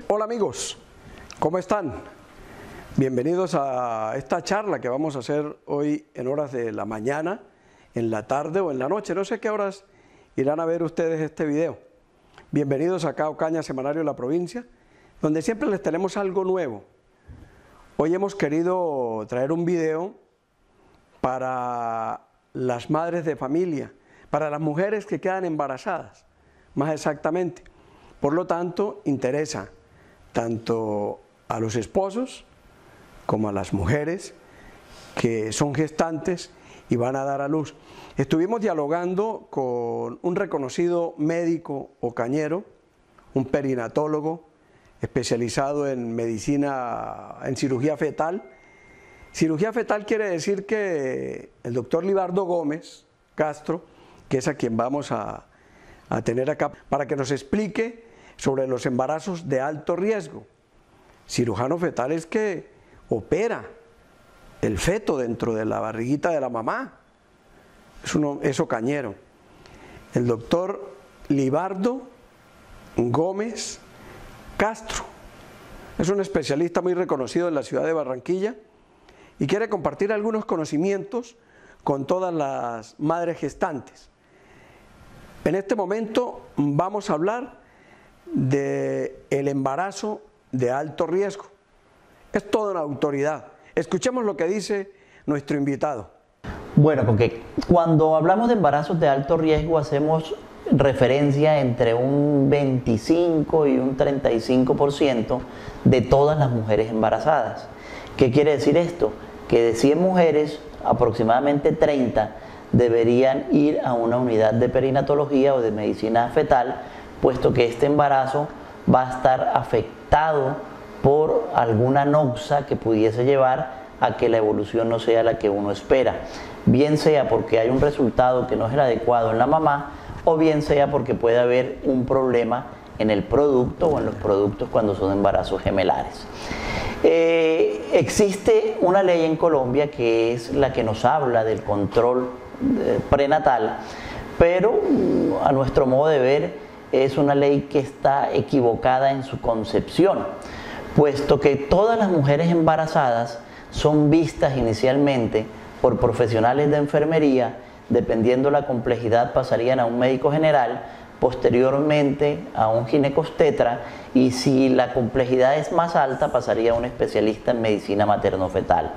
Hola amigos, ¿cómo están? Bienvenidos a esta charla que vamos a hacer hoy en horas de la mañana, en la tarde o en la noche. No sé qué horas irán a ver ustedes este video. Bienvenidos acá a Ocaña, Semanario de la Provincia, donde siempre les tenemos algo nuevo. Hoy hemos querido traer un video para las madres de familia, para las mujeres que quedan embarazadas, más exactamente. Por lo tanto, interesa tanto a los esposos como a las mujeres que son gestantes y van a dar a luz. Estuvimos dialogando con un reconocido médico ocañero, un perinatólogo especializado en medicina, en cirugía fetal. Cirugía fetal quiere decir que el doctor Libardo Gómez Castro, que es a quien vamos a tener acá, para que nos explique sobre los embarazos de alto riesgo. Cirujano fetal es que opera el feto dentro de la barriguita de la mamá. Es ocañero. El doctor Libardo Gómez Castro es un especialista muy reconocido en la ciudad de Barranquilla y quiere compartir algunos conocimientos con todas las madres gestantes. En este momento vamos a hablar del embarazo de alto riesgo. Es toda una autoridad. Escuchemos lo que dice nuestro invitado. Bueno, porque cuando hablamos de embarazos de alto riesgo hacemos referencia entre un 25 y un 35% de todas las mujeres embarazadas. ¿Qué quiere decir esto? Que de 100 mujeres, aproximadamente 30 deberían ir a una unidad de perinatología o de medicina fetal, puesto que este embarazo va a estar afectado por alguna noxa que pudiese llevar a que la evolución no sea la que uno espera, bien sea porque hay un resultado que no es el adecuado en la mamá, o bien sea porque puede haber un problema en el producto o en los productos cuando son embarazos gemelares. Existe una ley en Colombia que es la que nos habla del control prenatal, pero a nuestro modo de ver es una ley que está equivocada en su concepción, puesto que todas las mujeres embarazadas son vistas inicialmente por profesionales de enfermería, dependiendo la complejidad pasarían a un médico general, posteriormente a un ginecobstetra, y si la complejidad es más alta pasaría a un especialista en medicina materno-fetal.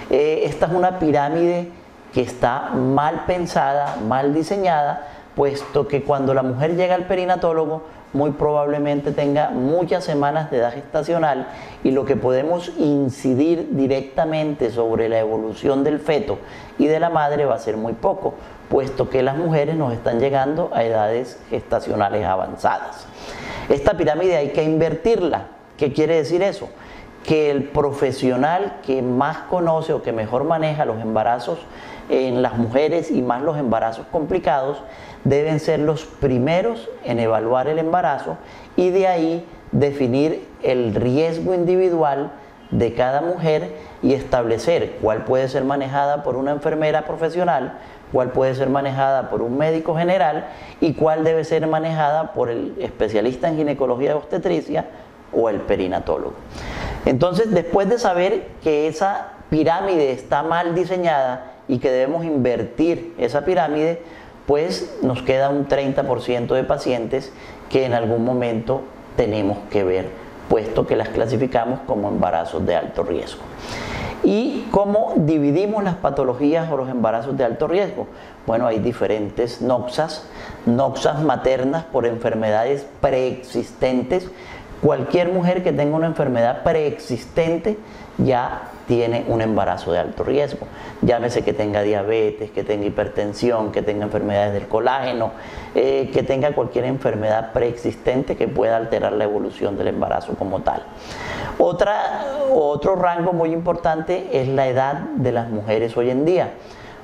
Esta es una pirámide que está mal pensada, mal diseñada, puesto que cuando la mujer llega al perinatólogo muy probablemente tenga muchas semanas de edad gestacional y lo que podemos incidir directamente sobre la evolución del feto y de la madre va a ser muy poco, puesto que las mujeres nos están llegando a edades gestacionales avanzadas. Esta pirámide hay que invertirla. ¿Qué quiere decir eso? Que el profesional que más conoce o que mejor maneja los embarazos en las mujeres y más los embarazos complicados deben ser los primeros en evaluar el embarazo y de ahí definir el riesgo individual de cada mujer y establecer cuál puede ser manejada por una enfermera profesional, cuál puede ser manejada por un médico general y cuál debe ser manejada por el especialista en ginecología y obstetricia o el perinatólogo. Entonces, después de saber que esa pirámide está mal diseñada y que debemos invertir esa pirámide, pues nos queda un 30% de pacientes que en algún momento tenemos que ver, puesto que las clasificamos como embarazos de alto riesgo. ¿Y cómo dividimos las patologías o los embarazos de alto riesgo? Bueno, hay diferentes noxas maternas por enfermedades preexistentes. Cualquier mujer que tenga una enfermedad preexistente ya tiene un embarazo de alto riesgo. Llámese que tenga diabetes, que tenga hipertensión, que tenga enfermedades del colágeno, que tenga cualquier enfermedad preexistente que pueda alterar la evolución del embarazo como tal. Otro rango muy importante es la edad de las mujeres hoy en día.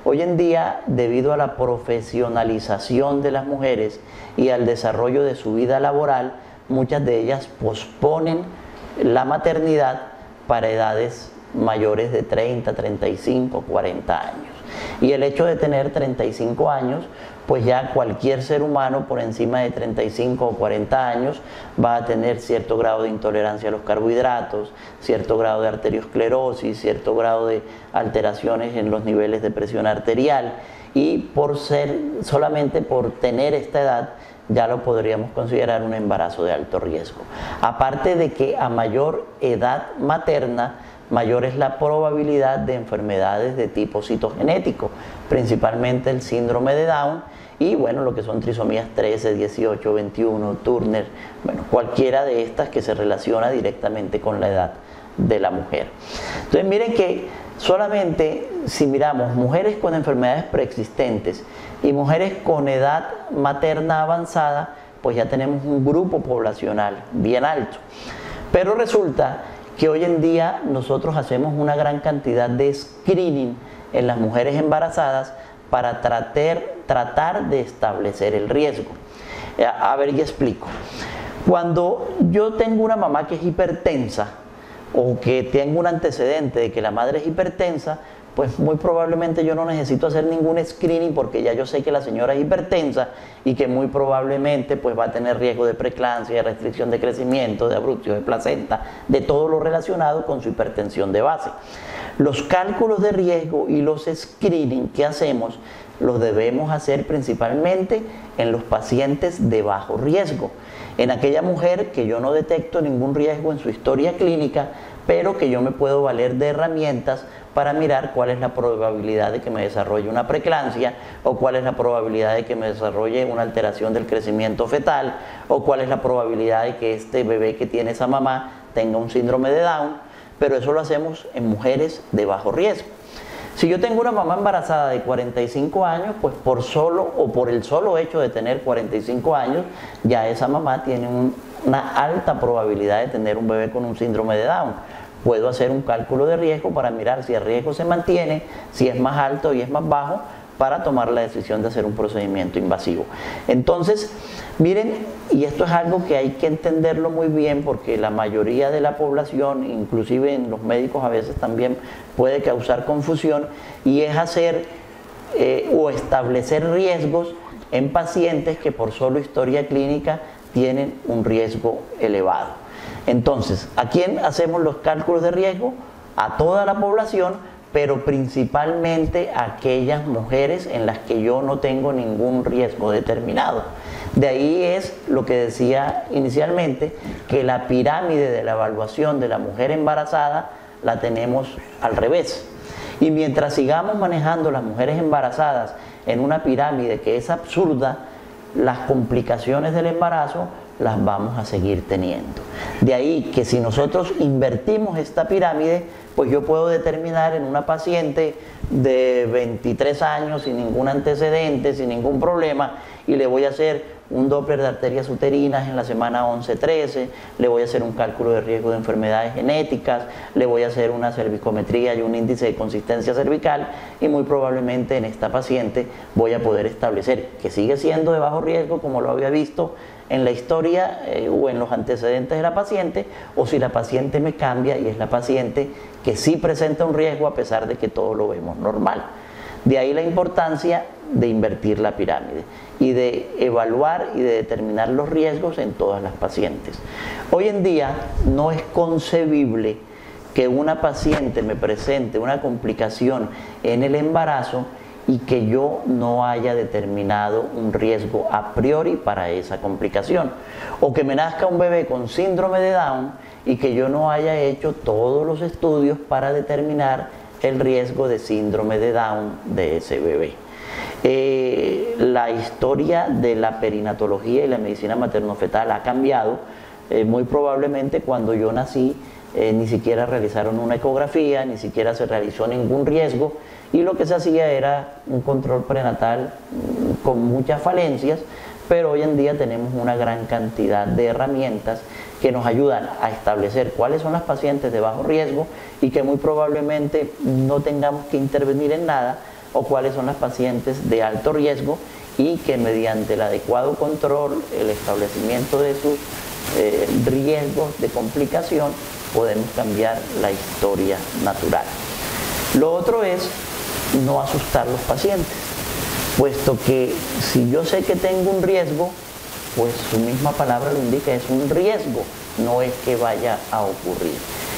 Hoy en día, debido a la profesionalización de las mujeres y al desarrollo de su vida laboral, muchas de ellas posponen la maternidad para edades mayores de 30, 35, 40 años. Y el hecho de tener 35 años, pues ya cualquier ser humano por encima de 35 o 40 años va a tener cierto grado de intolerancia a los carbohidratos, cierto grado de arteriosclerosis, cierto grado de alteraciones en los niveles de presión arterial, y solamente por tener esta edad ya lo podríamos considerar un embarazo de alto riesgo. Aparte de que a mayor edad materna, mayor es la probabilidad de enfermedades de tipo citogenético, principalmente el síndrome de Down y bueno, lo que son trisomías 13, 18, 21, Turner, bueno, cualquiera de estas que se relaciona directamente con la edad de la mujer. Entonces miren que solamente si miramos mujeres con enfermedades preexistentes y mujeres con edad materna avanzada, pues ya tenemos un grupo poblacional bien alto. Pero resulta que hoy en día nosotros hacemos una gran cantidad de screening en las mujeres embarazadas para tratar de establecer el riesgo. A ver, y explico. Cuando yo tengo una mamá que es hipertensa o que tengo un antecedente de que la madre es hipertensa, pues muy probablemente yo no necesito hacer ningún screening porque ya yo sé que la señora es hipertensa y que muy probablemente pues va a tener riesgo de preeclampsia, de restricción de crecimiento, de abruptio de placenta, de todo lo relacionado con su hipertensión de base. Los cálculos de riesgo y los screening que hacemos los debemos hacer principalmente en los pacientes de bajo riesgo, en aquella mujer que yo no detecto ningún riesgo en su historia clínica, pero que yo me puedo valer de herramientas para mirar cuál es la probabilidad de que me desarrolle una preeclampsia, o cuál es la probabilidad de que me desarrolle una alteración del crecimiento fetal, o cuál es la probabilidad de que este bebé que tiene esa mamá tenga un síndrome de Down, pero eso lo hacemos en mujeres de bajo riesgo. Si yo tengo una mamá embarazada de 45 años, pues por el solo hecho de tener 45 años, ya esa mamá tiene una alta probabilidad de tener un bebé con un síndrome de Down. Puedo hacer un cálculo de riesgo para mirar si el riesgo se mantiene, si es más alto y es más bajo, para tomar la decisión de hacer un procedimiento invasivo. Entonces, miren, y esto es algo que hay que entenderlo muy bien porque la mayoría de la población, inclusive en los médicos a veces también puede causar confusión, y es hacer o establecer riesgos en pacientes que por solo historia clínica tienen un riesgo elevado. Entonces, ¿a quién hacemos los cálculos de riesgo? A toda la población, pero principalmente a aquellas mujeres en las que yo no tengo ningún riesgo determinado. De ahí es lo que decía inicialmente, que la pirámide de la evaluación de la mujer embarazada la tenemos al revés. Y mientras sigamos manejando las mujeres embarazadas en una pirámide que es absurda, las complicaciones del embarazo las vamos a seguir teniendo. De ahí que si nosotros invertimos esta pirámide, pues yo puedo determinar en una paciente de 23 años sin ningún antecedente, sin ningún problema, y le voy a hacer un Doppler de arterias uterinas en la semana 11-13, le voy a hacer un cálculo de riesgo de enfermedades genéticas, le voy a hacer una cervicometría y un índice de consistencia cervical, y muy probablemente en esta paciente voy a poder establecer que sigue siendo de bajo riesgo como lo había visto en la historia o en los antecedentes de la paciente, o si la paciente me cambia y es la paciente que sí presenta un riesgo a pesar de que todo lo vemos normal. De ahí la importancia de invertir la pirámide y de evaluar y de determinar los riesgos en todas las pacientes. Hoy en día no es concebible que una paciente me presente una complicación en el embarazo y que yo no haya determinado un riesgo a priori para esa complicación, o que me nazca un bebé con síndrome de Down y que yo no haya hecho todos los estudios para determinar el riesgo de síndrome de Down de ese bebé. La historia de la perinatología y la medicina materno-fetal ha cambiado. Muy probablemente cuando yo nací ni siquiera realizaron una ecografía, ni siquiera se realizó ningún riesgo, y lo que se hacía era un control prenatal con muchas falencias, pero hoy en día tenemos una gran cantidad de herramientas que nos ayudan a establecer cuáles son las pacientes de bajo riesgo y que muy probablemente no tengamos que intervenir en nada, o cuáles son las pacientes de alto riesgo y que mediante el adecuado control, el establecimiento de sus riesgos de complicación, podemos cambiar la historia natural. Lo otro es no asustar a los pacientes, puesto que si yo sé que tengo un riesgo, pues su misma palabra lo indica, es un riesgo, no es que vaya a ocurrir.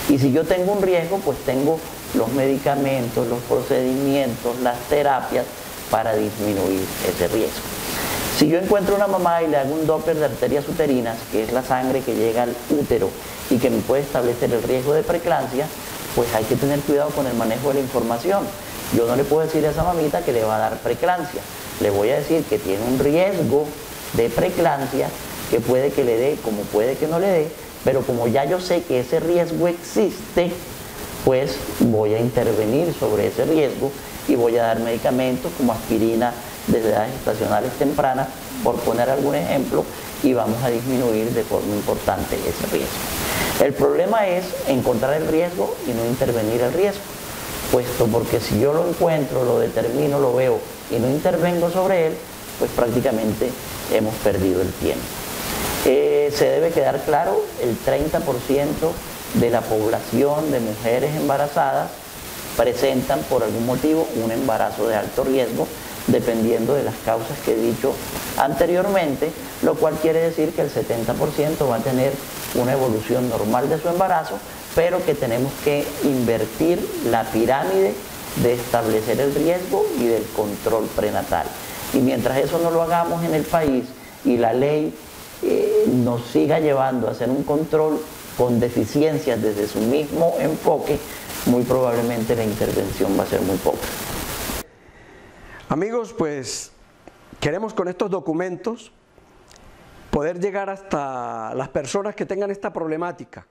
Y si yo tengo un riesgo, pues tengo los medicamentos, los procedimientos, las terapias para disminuir ese riesgo. Si yo encuentro una mamá y le hago un Doppler de arterias uterinas, que es la sangre que llega al útero y que me puede establecer el riesgo de preeclampsia, pues hay que tener cuidado con el manejo de la información. Yo no le puedo decir a esa mamita que le va a dar preeclampsia, le voy a decir que tiene un riesgo de preeclampsia, que puede que le dé como puede que no le dé, pero como ya yo sé que ese riesgo existe, pues voy a intervenir sobre ese riesgo y voy a dar medicamentos como aspirina desde edades estacionales tempranas, por poner algún ejemplo, y vamos a disminuir de forma importante ese riesgo. El problema es encontrar el riesgo y no intervenir el riesgo, puesto porque si yo lo encuentro, lo determino, lo veo y no intervengo sobre él, pues prácticamente hemos perdido el tiempo. Se debe quedar claro, el 30% de la población de mujeres embarazadas presentan por algún motivo un embarazo de alto riesgo, dependiendo de las causas que he dicho anteriormente, lo cual quiere decir que el 70% va a tener una evolución normal de su embarazo, pero que tenemos que invertir la pirámide de establecer el riesgo y del control prenatal. Y mientras eso no lo hagamos en el país y la ley nos siga llevando a hacer un control con deficiencias desde su mismo enfoque, muy probablemente la intervención va a ser muy poca. Amigos, pues queremos con estos documentos poder llegar hasta las personas que tengan esta problemática,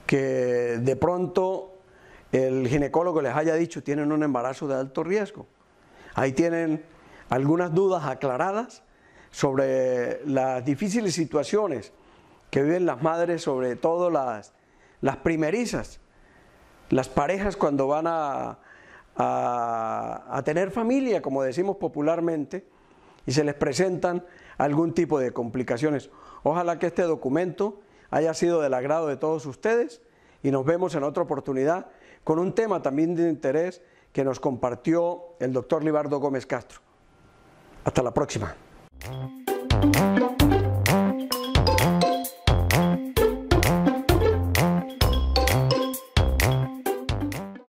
que de pronto el ginecólogo les haya dicho tienen un embarazo de alto riesgo. Ahí tienen algunas dudas aclaradas sobre las difíciles situaciones que viven las madres, sobre todo las primerizas, las parejas cuando van a tener familia, como decimos popularmente, y se les presentan algún tipo de complicaciones. Ojalá que este documento haya sido del agrado de todos ustedes y nos vemos en otra oportunidad con un tema también de interés que nos compartió el doctor Libardo Gómez Castro. Hasta la próxima.